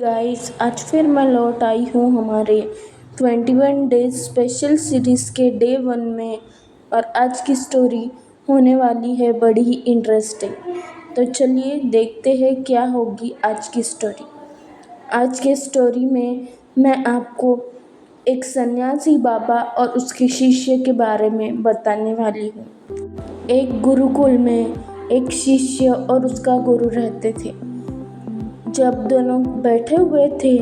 Guys, आज फिर मैं लौट आई हूँ हमारे 21 डेज स्पेशल सीरीज़ के डे 1 में। और आज की स्टोरी होने वाली है बड़ी ही इंटरेस्टिंग। तो चलिए देखते हैं क्या होगी आज की स्टोरी। आज के स्टोरी में मैं आपको एक सन्यासी बाबा और उसके शिष्य के बारे में बताने वाली हूँ। एक गुरुकुल में एक शिष्य और उसका गुरु रहते थे। जब दोनों बैठे हुए थे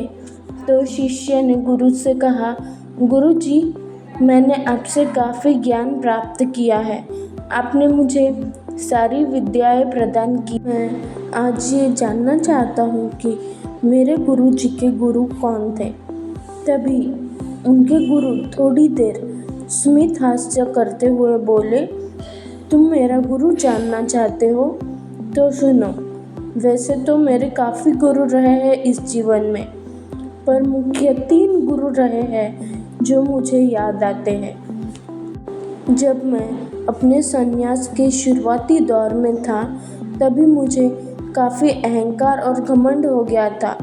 तो शिष्य ने गुरु से कहा, गुरु जी, मैंने आपसे काफ़ी ज्ञान प्राप्त किया है। आपने मुझे सारी विद्याएं प्रदान की। मैं आज ये जानना चाहता हूँ कि मेरे गुरु जी के गुरु कौन थे। तभी उनके गुरु थोड़ी देर स्मित हास्य करते हुए बोले, तुम मेरा गुरु जानना चाहते हो तो सुनो। वैसे तो मेरे काफ़ी गुरु रहे हैं इस जीवन में, पर मुख्य 3 गुरु रहे हैं जो मुझे याद आते हैं। जब मैं अपने संन्यास के शुरुआती दौर में था तभी मुझे काफ़ी अहंकार और घमंड हो गया था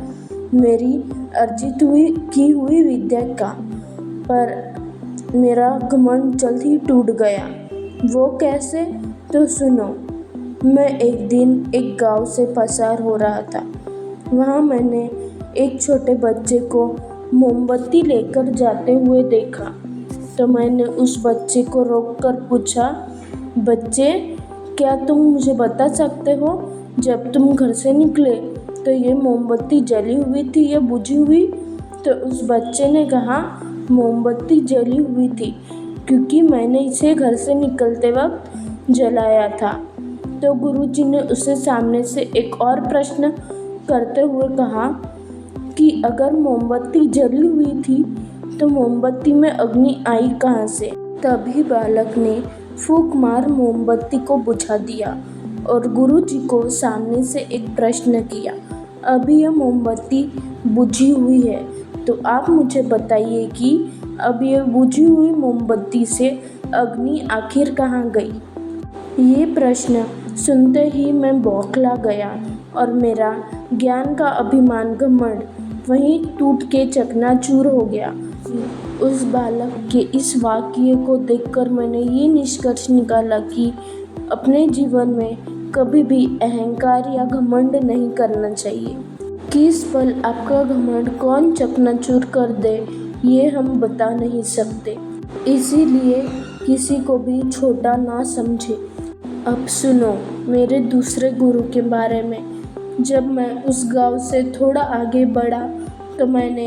मेरी अर्जित की हुई विद्या का। पर मेरा घमंड जल्द ही टूट गया। वो कैसे, तो सुनो। मैं एक दिन एक गांव से पसार हो रहा था। वहाँ मैंने एक छोटे बच्चे को मोमबत्ती लेकर जाते हुए देखा। तो मैंने उस बच्चे को रोककर पूछा, बच्चे, क्या तुम मुझे बता सकते हो जब तुम घर से निकले तो ये मोमबत्ती जली हुई थी या बुझी हुई? तो उस बच्चे ने कहा, मोमबत्ती जली हुई थी क्योंकि मैंने इसे घर से निकलते वक्त जलाया था। तो गुरुजी ने उसे सामने से एक और प्रश्न करते हुए कहा कि अगर मोमबत्ती जली हुई थी तो मोमबत्ती में अग्नि आई कहाँ से? तभी बालक ने फूंक मार मोमबत्ती को बुझा दिया और गुरुजी को सामने से एक प्रश्न किया, अभी यह मोमबत्ती बुझी हुई है तो आप मुझे बताइए कि अब यह बुझी हुई मोमबत्ती से अग्नि आखिर कहाँ गई? ये प्रश्न सुनते ही मैं बौखला गया और मेरा ज्ञान का अभिमान घमंड वहीं टूट के चकनाचूर हो गया। उस बालक के इस वाक्य को देखकर मैंने ये निष्कर्ष निकाला कि अपने जीवन में कभी भी अहंकार या घमंड नहीं करना चाहिए। किस पल आपका घमंड कौन चकनाचूर कर दे ये हम बता नहीं सकते, इसीलिए किसी को भी छोटा ना समझे। अब सुनो मेरे दूसरे गुरु के बारे में। जब मैं उस गांव से थोड़ा आगे बढ़ा तो मैंने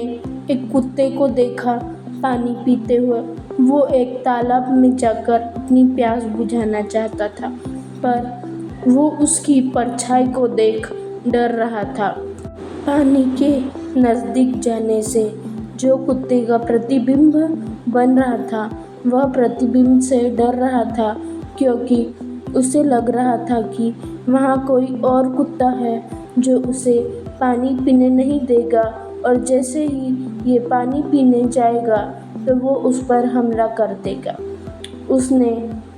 एक कुत्ते को देखा पानी पीते हुए। वो एक तालाब में जाकर अपनी प्यास बुझाना चाहता था, पर वो उसकी परछाई को देख डर रहा था। पानी के नज़दीक जाने से जो कुत्ते का प्रतिबिंब बन रहा था वह प्रतिबिंब से डर रहा था, क्योंकि उसे लग रहा था कि वहाँ कोई और कुत्ता है जो उसे पानी पीने नहीं देगा और जैसे ही ये पानी पीने जाएगा तो वो उस पर हमला कर देगा। उसने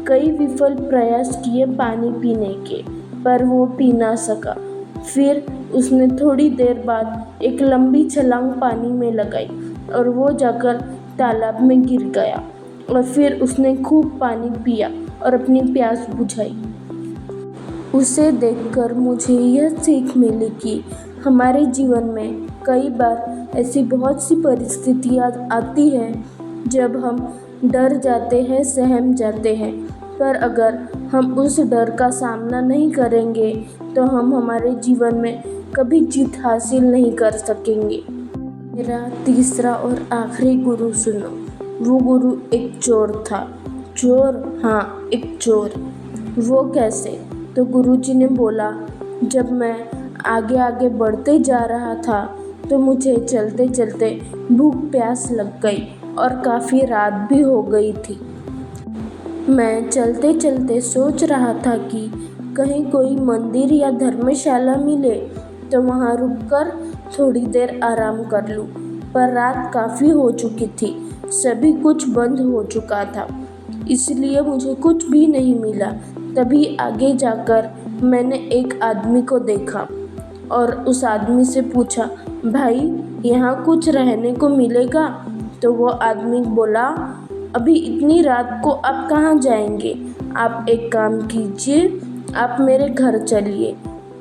कई विफल प्रयास किए पानी पीने के, पर वो पी ना सका। फिर उसने थोड़ी देर बाद एक लंबी छलांग पानी में लगाई और वो जाकर तालाब में गिर गया। और फिर उसने खूब पानी पिया और अपनी प्यास बुझाई। उसे देखकर मुझे यह सीख मिली कि हमारे जीवन में कई बार ऐसी बहुत सी परिस्थितियाँ आती हैं जब हम डर जाते हैं, सहम जाते हैं, पर अगर हम उस डर का सामना नहीं करेंगे तो हम हमारे जीवन में कभी जीत हासिल नहीं कर सकेंगे। मेरा तीसरा और आखिरी गुरु सुनो। वो गुरु एक चोर था। चोर? हाँ, एक चोर। वो कैसे? तो गुरुजी ने बोला, जब मैं आगे आगे बढ़ते जा रहा था तो मुझे चलते चलते भूख प्यास लग गई और काफ़ी रात भी हो गई थी। मैं चलते चलते सोच रहा था कि कहीं कोई मंदिर या धर्मशाला मिले तो वहाँ रुककर थोड़ी देर आराम कर लूँ, पर रात काफ़ी हो चुकी थी, सभी कुछ बंद हो चुका था, इसलिए मुझे कुछ भी नहीं मिला। तभी आगे जाकर मैंने एक आदमी को देखा और उस आदमी से पूछा, भाई यहाँ कुछ रहने को मिलेगा? तो वो आदमी बोला, अभी इतनी रात को आप कहाँ जाएंगे? आप एक काम कीजिए, आप मेरे घर चलिए।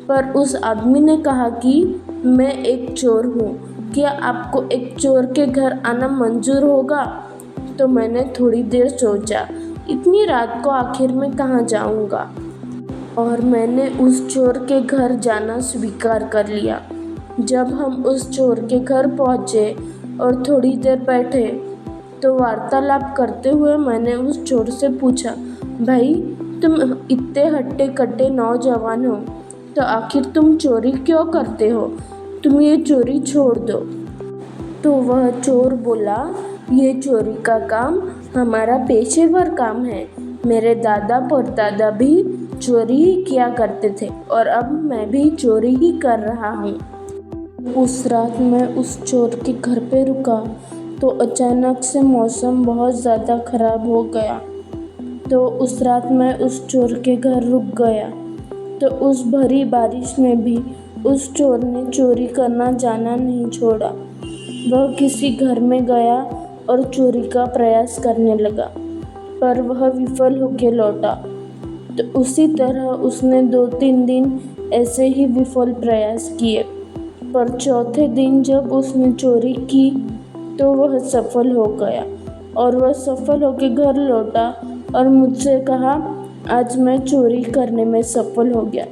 पर उस आदमी ने कहा कि मैं एक चोर हूँ, क्या आपको एक चोर के घर आना मंजूर होगा? तो मैंने थोड़ी देर सोचा, इतनी रात को आखिर में कहाँ जाऊँगा, और मैंने उस चोर के घर जाना स्वीकार कर लिया। जब हम उस चोर के घर पहुँचे और थोड़ी देर बैठे तो वार्तालाप करते हुए मैंने उस चोर से पूछा, भाई तुम इतने हट्टे कट्टे नौजवान हो, तो आखिर तुम चोरी क्यों करते हो? तुम ये चोरी छोड़ दो। तो वह चोर बोला, ये चोरी का काम हमारा पेशेवर काम है। मेरे दादा परदादा भी चोरी ही किया करते थे और अब मैं भी चोरी ही कर रहा हूँ। उस रात मैं उस चोर के घर पे रुका तो अचानक से मौसम बहुत ज़्यादा ख़राब हो गया। तो उस रात मैं उस चोर के घर रुक गया। तो उस भरी बारिश में भी उस चोर ने चोरी करना जाना नहीं छोड़ा। वह किसी घर में गया और चोरी का प्रयास करने लगा, पर वह विफल होकर लौटा। तो उसी तरह उसने 2-3 दिन ऐसे ही विफल प्रयास किए, पर चौथे दिन जब उसने चोरी की तो वह सफल हो गया और वह सफल होकर घर लौटा और मुझसे कहा, आज मैं चोरी करने में सफल हो गया।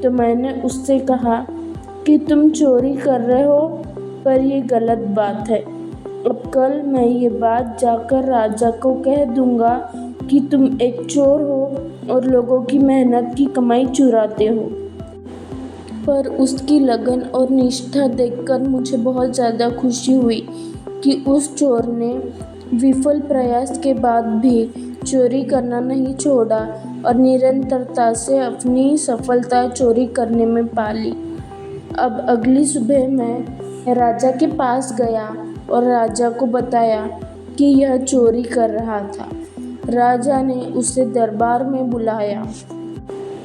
तो मैंने उससे कहा कि तुम चोरी कर रहे हो, पर ये गलत बात है। अब कल मैं ये बात जाकर राजा को कह दूंगा कि तुम एक चोर हो और लोगों की मेहनत की कमाई चुराते हो। पर उसकी लगन और निष्ठा देखकर मुझे बहुत ज़्यादा खुशी हुई कि उस चोर ने विफल प्रयास के बाद भी चोरी करना नहीं छोड़ा और निरंतरता से अपनी सफलता चोरी करने में पा ली। अब अगली सुबह मैं राजा के पास गया और राजा को बताया कि यह चोरी कर रहा था। राजा ने उसे दरबार में बुलाया।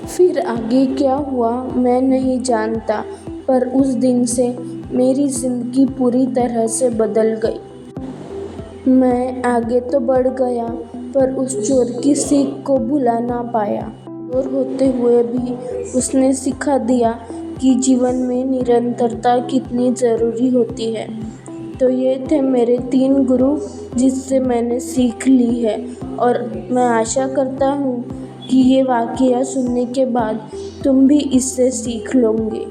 फिर आगे क्या हुआ मैं नहीं जानता, पर उस दिन से मेरी ज़िंदगी पूरी तरह से बदल गई। मैं आगे तो बढ़ गया, पर उस चोर की सीख को भुला ना पाया। चोर होते हुए भी उसने सिखा दिया कि जीवन में निरंतरता कितनी ज़रूरी होती है। तो ये थे मेरे 3 गुरु जिससे मैंने सीख ली है, और मैं आशा करता हूँ कि ये वाक़या सुनने के बाद तुम भी इससे सीख लोगे।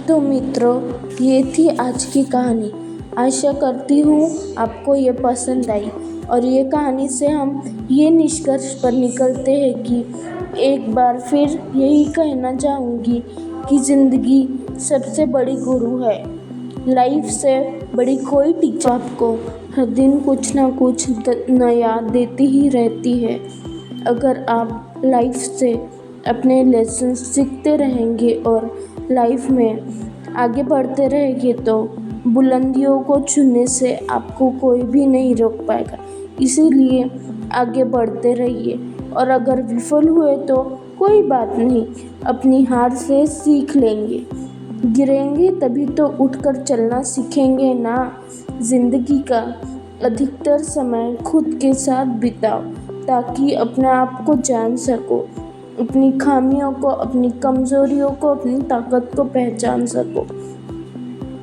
तो मित्रों, ये थी आज की कहानी। आशा करती हूँ आपको ये पसंद आई, और ये कहानी से हम ये निष्कर्ष पर निकलते हैं कि एक बार फिर यही कहना चाहूँगी कि ज़िंदगी सबसे बड़ी गुरु है। लाइफ से बड़ी कोई टीचर आपको हर दिन कुछ ना कुछ नया देती ही रहती है। अगर आप लाइफ से अपने लेसन सीखते रहेंगे और लाइफ में आगे बढ़ते रहेंगे तो बुलंदियों को छूने से आपको कोई भी नहीं रोक पाएगा। इसीलिए आगे बढ़ते रहिए, और अगर विफल हुए तो कोई बात नहीं, अपनी हार से सीख लेंगे। गिरेंगे तभी तो उठकर चलना सीखेंगे ना। ज़िंदगी का अधिकतर समय खुद के साथ बिताओ ताकि अपने आप को जान सको, अपनी खामियों को, अपनी कमज़ोरियों को, अपनी ताकत को पहचान सको।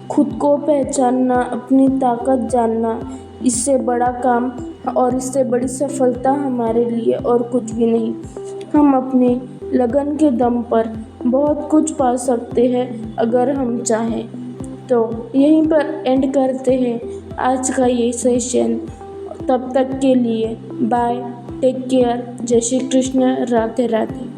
खुद को पहचानना, अपनी ताकत जानना, इससे बड़ा काम और इससे बड़ी सफलता हमारे लिए और कुछ भी नहीं। हम अपने लगन के दम पर बहुत कुछ पा सकते हैं अगर हम चाहें। तो यहीं पर एंड करते हैं आज का ये सेशन। तब तक के लिए बाय, टेक केयर, जय श्री कृष्ण, राधे राधे।